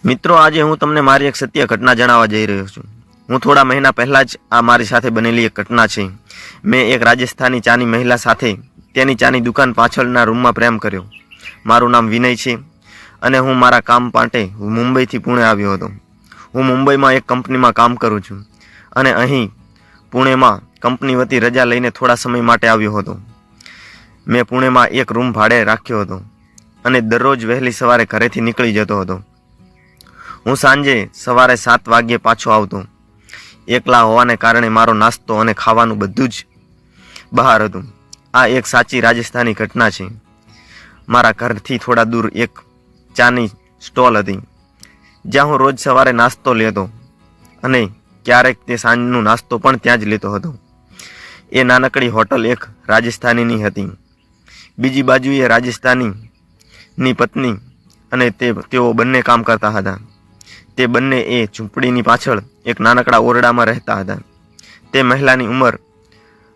મિત્રો, આજે હું તમને મારી એક સત્ય ઘટના જણાવવા જઈ રહ્યો છું. હું થોડા મહિના પહેલા જ આ મારી સાથે બનેલી એક ઘટના છે. મેં એક રાજસ્થાની ચાની મહિલા સાથે તેની ચાની દુકાન પાછળના રૂમમાં પ્રેમ કર્યો. મારું નામ વિનય છે અને હું મારા કામ માટે મુંબઈથી પુણે આવ્યો હતો. હું મુંબઈમાં એક કંપનીમાં કામ કરું છું અને અહીં પુણેમાં કંપની વતી રજા લઈને થોડા સમય માટે આવ્યો હતો. મેં પુણેમાં એક રૂમ ભાડે રાખ્યો હતો અને દરરોજ વહેલી સવારે ઘરેથી નીકળી જતો હતો. હું સાંજે સવારે 7 વાગ્યે પાછો આવતો. એકલા હોવાને કારણે મારો નાસ્તો અને ખાવાનું બધું જ બહાર હતું. આ એક સાચી રાજસ્થાની ઘટના છે. મારા ઘરથી થોડા દૂર એક ચાની સ્ટોલ હતી જ્યાં હું રોજ સવારે નાસ્તો લેતો અને ક્યારેક તે સાંજનો નાસ્તો પણ ત્યાં જ લેતો હતો. એ નાનકડી હોટલ એક રાજસ્થાનીની હતી. બીજી બાજુએ રાજસ્થાનીની પત્ની અને તેઓ બંને કામ કરતા હતા. તે બંને એ ઝૂંપડીની પાછળ એક નાનકડા ઓરડામાં રહેતા હતા. તે મહિલાની ઉંમર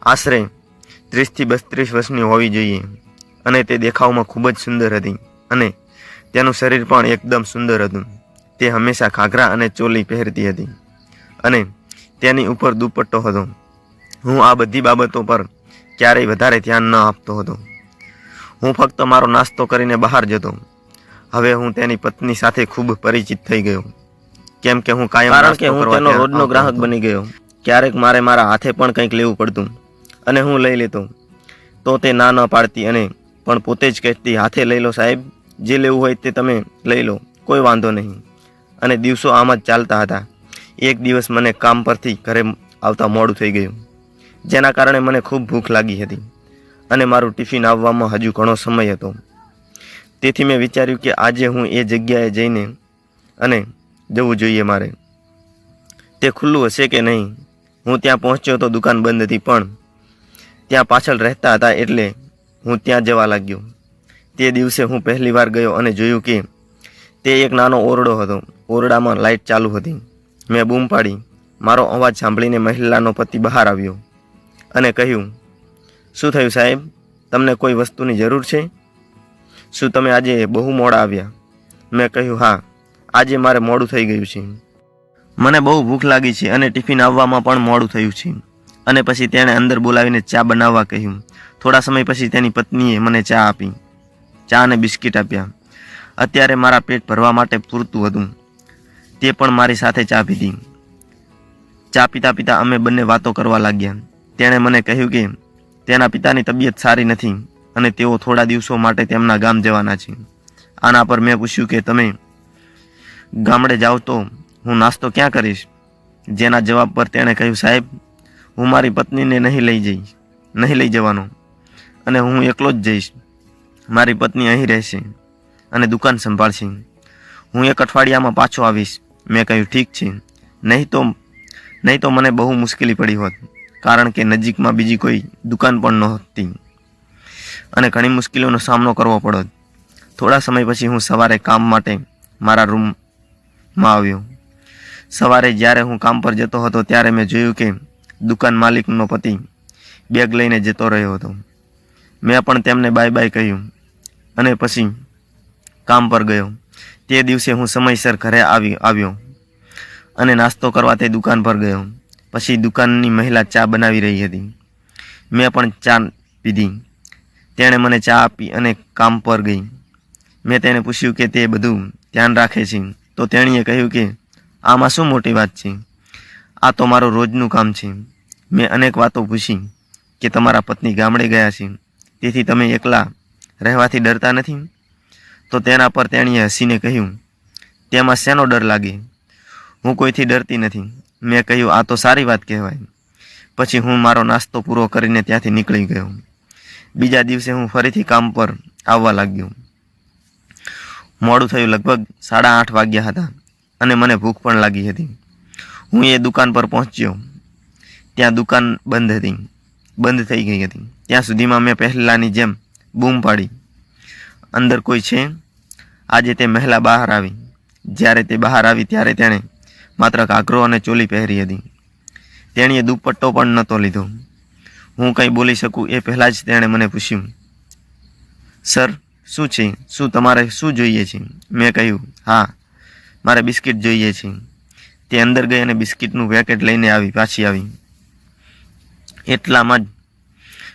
આશરે 30 થી 32 વર્ષની હોવી જોઈએ અને તે દેખાવમાં ખૂબ જ સુંદર હતી અને તેનું શરીર પણ એકદમ સુંદર હતું. તે હંમેશા ઘાઘરા અને ચોલી પહેરતી હતી અને તેની ઉપર દુપટ્ટો હતો. હું આ બધી બાબતો પર ક્યારેય વધારે ધ્યાન ન આપતો હતો. હું ફક્ત મારો નાસ્તો કરીને બહાર જતો. હવે હું તેની પત્ની સાથે ખૂબ પરિચિત થઈ ગયો કેમ કે હું કાયમ તેનો રોજનો ગ્રાહક બની ગયો. ક્યારેક મારે મારા હાથે પણ કંઈક લેવું પડતું અને હું લઈ લેતો તો તે ના ન પાડતી અને પણ પોતે જ કહેતી, હાથે લઈ લો સાહેબ, જે લેવું હોય તે તમે લઈ લો, કોઈ વાંધો નહીં. અને દિવસો આમ જ ચાલતા હતા. એક દિવસ મને કામ પરથી ઘરે આવતા મોડું થઈ ગયું, જેના કારણે મને ખૂબ ભૂખ લાગી હતી અને મારું ટિફિન આવવામાં હજુ ઘણો સમય હતો. તેથી મેં વિચાર્યું કે આજે હું એ જગ્યાએ જઈને અને જવું જોઈએ મારે. તે ખુલ્લું હશે કે નહીં. હું ત્યાં પહોંચ્યો તો દુકાન બંધ હતી, પણ ત્યાં પાછળ રહેતા હતા એટલે હું ત્યાં જવા લાગ્યો. તે દિવસે હું પહેલી વાર ગયો અને જોયું કે તે એક નાનો ઓરડો હતો. ઓરડામાં લાઇટ ચાલુ હતી. મેં બૂમ પાડી. મારો અવાજ સાંભળીને મહિલાનો પતિ બહાર આવ્યો અને કહ્યું, શું થયું સાહેબ, તમને કોઈ વસ્તુની જરૂર છે? શું તમે આજે બહુ મોડા આવ્યા? મેં કહ્યું, હા, આજે મારે મોડું થઈ ગયું છે. મને બહુ ભૂખ લાગી છે અને ટિફિન આવવામાં પણ મોડું થયું છે. અને પછી તેણે અંદર બોલાવીને ચા બનાવવા કહ્યું. થોડા સમય પછી તેની પત્નીએ મને ચા આપી. ચા અને બિસ્કિટ આપ્યા. અત્યારે મારા પેટ ભરવા માટે પૂરતું હતું. તે પણ મારી સાથે ચા પીધી. ચા પીતા પીતા અમે બંને વાતો કરવા લાગ્યા. તેણે મને કહ્યું કે તેના પિતાની તબિયત સારી નથી અને તેઓ થોડા દિવસો માટે તેમના ગામ જવાના છે. આના પર મેં પૂછ્યું કે તમે ગામડે જાઓ તો હું નાસ્તો ક્યાં કરીશ? જેના જવાબ પર તેણે કહ્યું, સાહેબ, હું મારી પત્નીને નહીં લઈ જવાનો અને હું એકલો જ જઈશ. મારી પત્ની અહીં રહેશે અને દુકાન સંભાળશે. હું 1 અઠવાડિયામાં પાછો આવીશ. મેં કહ્યું, ઠીક છે. નહીં તો મને બહુ મુશ્કેલી પડી હોત, કારણ કે નજીકમાં બીજી કોઈ દુકાન પણ નહોતી અને ઘણી મુશ્કેલીઓનો સામનો કરવો પડત. થોડા સમય પછી હું સવારે કામ માટે મારા રૂમમાં આવ્યો. સવારે જ્યારે હું કામ પર જતો હતો ત્યારે મેં જોયું કે દુકાન માલિકનો પતિ બેગ લઈને જતો રહ્યો હતો. મેં પણ તેમને બાય બાય કહ્યું અને પછી કામ પર ગયો. તે દિવસે હું સમયસર ઘરે આવ્યો અને નાસ્તો કરવા તે દુકાન પર ગયો. પછી દુકાનની મહિલા ચા બનાવી રહી હતી. મેં પણ ચા પીધી. તેણે મને ચા આપી અને કામ પર ગઈ. મેં તેને પૂછ્યું કે તે બધું ધ્યાન રાખે છે તો તેણીએ કહ્યું કે આમાં શું મોટી વાત છે, આ તો મારું રોજનું કામ છે. મેં અનેક વાતો પૂછી કે તમારા પત્ની ગામડે ગયા છે તેથી તમે એકલા રહેવાથી ડરતા નથી? તો તેના પર તેણીએ હસીને કહ્યું, તેમાં શેનો ડર લાગે, હું કોઈથી ડરતી નથી. મેં કહ્યું, આ તો સારી વાત કહેવાય. પછી હું મારો નાસ્તો પૂરો કરીને ત્યાંથી નીકળી ગયો. બીજા દિવસે હું ફરીથી કામ પર આવવા લાગ્યો. મોડું થયું. લગભગ 8:30 વાગ્યા હતા અને મને ભૂખ પણ લાગી હતી. હું એ દુકાન પર પહોંચ્યો. ત્યાં દુકાન બંધ થઈ ગઈ હતી. ત્યાં સુધીમાં મેં પહેલાંની જેમ બૂમ પાડી, અંદર કોઈ છે? આજે તે મહિલા બહાર આવી. જ્યારે તે બહાર આવી ત્યારે તેણે માત્ર ઘાઘરો અને ચોલી પહેરી હતી. તેણીએ દુપટ્ટો પણ નહોતો લીધો. હું કંઈ બોલી શકું એ પહેલાં જ તેણે મને પૂછ્યું, સર, શું છે? શું તમારે શું જોઈએ છે? મેં કહ્યું, હા, મારે બિસ્કિટ જોઈએ છે. તે અંદર ગઈ અને બિસ્કિટનું પેકેટ લઈને પાછી આવી. એટલામાં જ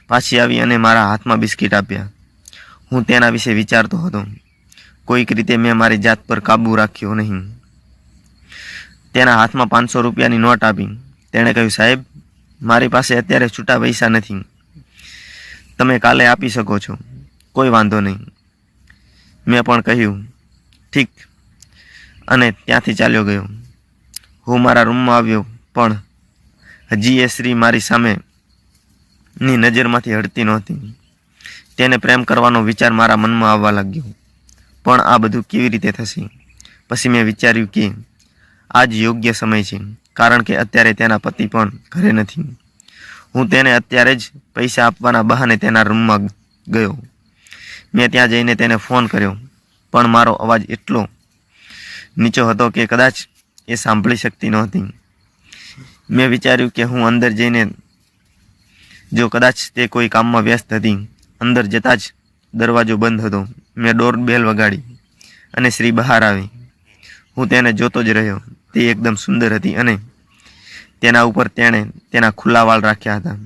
પાછી આવી અને મારા હાથમાં બિસ્કિટ આપ્યા. હું તેના વિશે વિચારતો હતો. કોઈક રીતે મેં મારી જાત પર કાબૂ રાખ્યો નહીં. તેના હાથમાં 500 રૂપિયાની નોટ આપી. તેણે કહ્યું, સાહેબ, મારી પાસે અત્યારે છૂટા પૈસા નથી. તમે કાલે આપી શકો છો, કોઈ વાંધો નહીં. મેં પણ કહ્યું, ઠીક, અને ત્યાંથી ચાલ્યો ગયો. હું મારા રૂમમાં આવ્યો, પણ હજી એ સ્ત્રી મારી સામેની નજરમાંથી હટતી નહોતી. તેને પ્રેમ કરવાનો વિચાર મારા મનમાં આવવા લાગ્યો. પણ આ બધું કેવી રીતે થશે? પછી મેં વિચાર્યું કે આ જ યોગ્ય સમય છે, કારણ કે અત્યારે તેના પતિ પણ ઘરે નથી. હું તેને અત્યારે જ પૈસા આપવાના બહાને તેના રૂમમાં ગયો. મેં ત્યાં જઈને તેને ફોન કર્યો, પણ મારો અવાજ એટલો નીચો હતો કે કદાચ એ સાંભળી શકતી નહોતી. મેં વિચાર્યું કે હું અંદર જઈને, જો કદાચ તે કોઈ કામમાં વ્યસ્ત હતી. અંદર જતાં જ દરવાજો બંધ હતો. મેં ડોરબેલ વગાડી અને શ્રી બહાર આવી. હું તેને જોતો જ રહ્યો. તે એકદમ સુંદર હતી અને તેના ઉપર તેણે તેના ખુલ્લા વાળ રાખ્યા હતા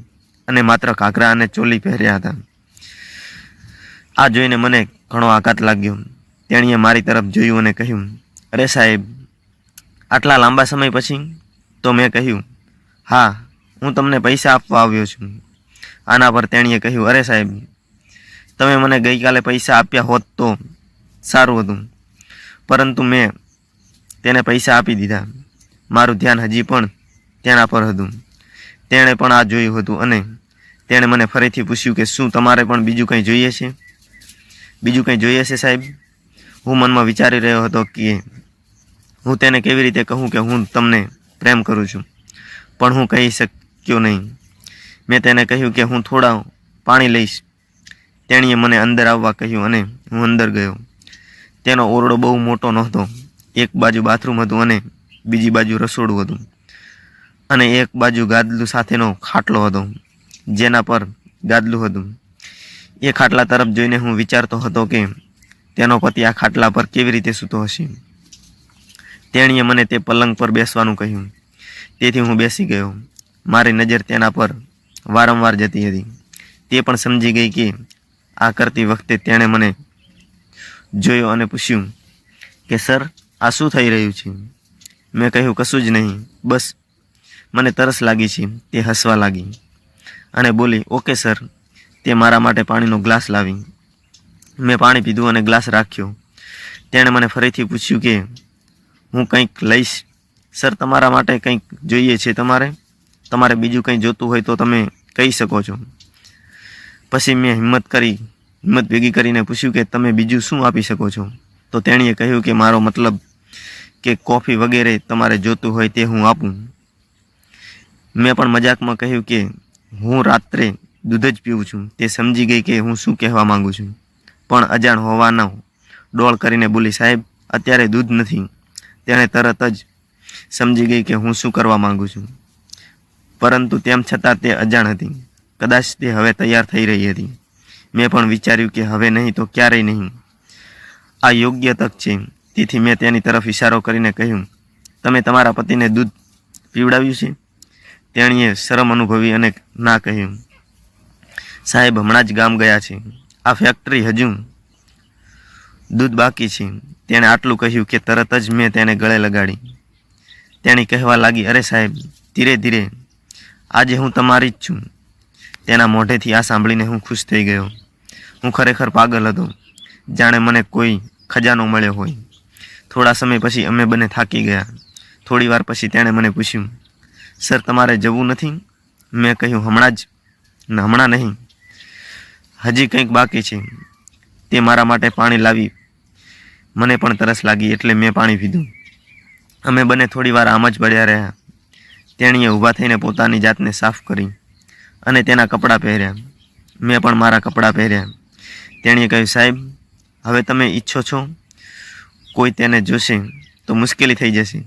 અને માત્ર ઘાઘરા અને ચોલી પહેર્યા હતા. આ જોઈને મને ઘણો આઘાત લાગ્યો. તેણીએ મારી તરફ જોયું અને કહ્યું, અરે સાહેબ, આટલા લાંબા સમય પછી? તો મેં કહ્યું, હા, હું તમને પૈસા આપવા આવ્યો છું. આના પર તેણીએ કહ્યું, અરે સાહેબ, તમે મને ગઈકાલે પૈસા આપ્યા હોત તો સારું હતું, પરંતુ મેં તેને પૈસા આપી દીધા. મારું ધ્યાન હજી પણ તેના પર હતું. તેણે પણ આ જોયું હતું અને તેણે મને ફરીથી પૂછ્યું કે શું તમારે પણ બીજું કંઈ જોઈએ છે? બીજું કંઈ જોઈએ છે સાહેબ? હું મનમાં વિચારી રહ્યો હતો કે હું તેને કેવી રીતે કહું કે હું તમને પ્રેમ કરું છું, પણ હું કહી શક્યો નહીં. મેં તેને કહ્યું કે હું થોડા પાણી લઈશ. તેણીએ મને અંદર આવવા કહ્યું અને હું અંદર ગયો. તેનો ઓરડો બહુ મોટો નહોતો. એક બાજુ બાથરૂમ હતું અને બીજી બાજુ રસોડું હતું અને એક બાજુ ગાદલું સાથેનો ખાટલો હતો, જેના પર ગાદલું હતું. એ ખાટલા તરફ જોઈને હું વિચારતો હતો કે તેનો પતિ આ ખાટલા પર કેવી રીતે સૂતો હશે. તેણીએ મને તે પલંગ પર બેસવાનું કહ્યું, તેથી હું બેસી ગયો. મારી નજર તેના પર વારંવાર જતી હતી. તે પણ સમજી ગઈ કે આ કરતી વખતે તેણે મને જોયો અને પૂછ્યું કે સર, આ શું થઈ રહ્યું છે? મેં કહ્યું, કશું જ નહીં, બસ મને તરસ લાગી છે. તે હસવા લાગી અને બોલી, ઓકે સર. તે મારા માટે પાણીનો ગ્લાસ લાવી. મેં પાણી પીધું અને ગ્લાસ રાખ્યો. તેણે મને ફરીથી પૂછ્યું કે હું કંઈક લઈશ? સર, તમારા માટે કંઈક જોઈએ છે? તમારે બીજું કંઈ જોતું હોય તો તમે કહી શકો છો. પછી મેં હિંમત ભેગી કરીને પૂછ્યું કે તમે બીજું શું આપી શકો છો? તો તેણીએ કહ્યું કે મારો મતલબ કે કોફી વગેરે તમારે જોતું હોય તે હું આપું. મેં પણ મજાકમાં કહ્યું કે હું રાત્રે દૂધ જ પીવું છું. તે સમજી ગઈ કે હું શું કહેવા માંગુ છું, પણ અજાણ હોવાનો ડોળ કરીને બોલી, સાહેબ, અત્યારે દૂધ નથી. તેણે તરત જ સમજી ગઈ કે હું શું કરવા માંગુ છું, પરંતુ તેમ છતાં તે અજાણ હતી. કદાચ તે હવે તૈયાર થઈ રહી હતી. મેં પણ વિચાર્યું કે હવે નહીં તો ક્યારેય નહીં. આ યોગ્ય તક છે. તેથી મેં તેની તરફ ઇશારો કરીને કહ્યું, તમે તમારા પતિને દૂધ પીવડાવ્યું છે? તેણીએ શરમ અનુભવી અને ના કહ્યું, સાહેબ, હમણાં જ ગામ ગયા છે. આ ફેક્ટરી હજુ દૂધ બાકી છે. તેણે આટલું કહ્યું કે તરત જ મેં તેને ગળે લગાડી. તેણી કહેવા લાગી, અરે સાહેબ, ધીરે ધીરે, આજે હું તમારી જ છું. તેના મોઢેથી આ સાંભળીને હું ખુશ થઈ ગયો. હું ખરેખર પાગલ હતો, જાણે મને કોઈ ખજાનો મળ્યો હોય. થોડા સમય પછી અમે બંને થાકી ગયા. થોડી વાર પછી તેણે મને પૂછ્યું, સર, તમારે જવું નથી? મેં કહ્યું, હમણાં નહીં, હજી કંઈક બાકી છે. તે મારા માટે પાણી લાવી. મને પણ તરસ લાગી એટલે મેં પાણી પીધું. અમે બંને થોડી વાર આમ જ પડ્યા રહ્યા. તેણીએ ઊભા થઈને પોતાની જાતને સાફ કરી અને તેના કપડાં પહેર્યા. મેં પણ મારા કપડાં પહેર્યા. તેણીએ કહ્યું, સાહેબ, હવે તમે ઈચ્છો છો કોઈ તેને જોશે તો મુશ્કેલી થઈ જશે.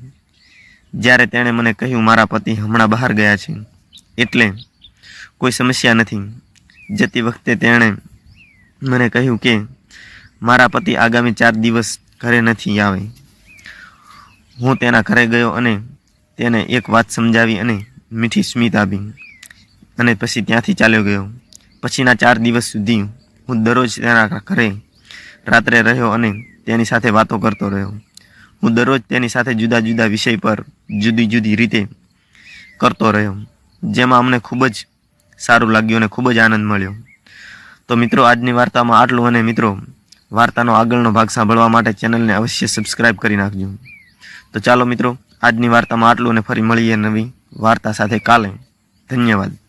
જ્યારે તેણે મને કહ્યું મારા પતિ હમણાં બહાર ગયા છે એટલે કોઈ સમસ્યા નથી. જતી વખતે તેણે મને કહ્યું કે મારા પતિ આગામી 4 દિવસ ઘરે નથી આવે. હું તેના ઘરે ગયો અને તેને એક વાત સમજાવી અને મીઠી સ્મિત આપી અને પછી ત્યાંથી ચાલ્યો ગયો. પછીના 4 દિવસ સુધી હું દરરોજ તેના ઘરે રાત્રે રહ્યો અને તેની સાથે વાતો કરતો રહ્યો. હું દરરોજ તેની સાથે જુદા જુદા વિષય પર જુદી જુદી રીતે કરતો રહ્યો, જેમાં અમને ખૂબ જ સારું લાગ્યું અને ખૂબ જ આનંદ મળ્યો. તો મિત્રો, આજની વાર્તામાં આટલું. અને મિત્રો, વાર્તાનો આગળનો ભાગ સાંભળવા માટે ચેનલને અવશ્ય સબસ્ક્રાઈબ કરી નાખજો. તો ચાલો મિત્રો, આજની વાર્તામાં આટલું અને ફરી મળીએ નવી વાર્તા સાથે કાલે. ધન્યવાદ.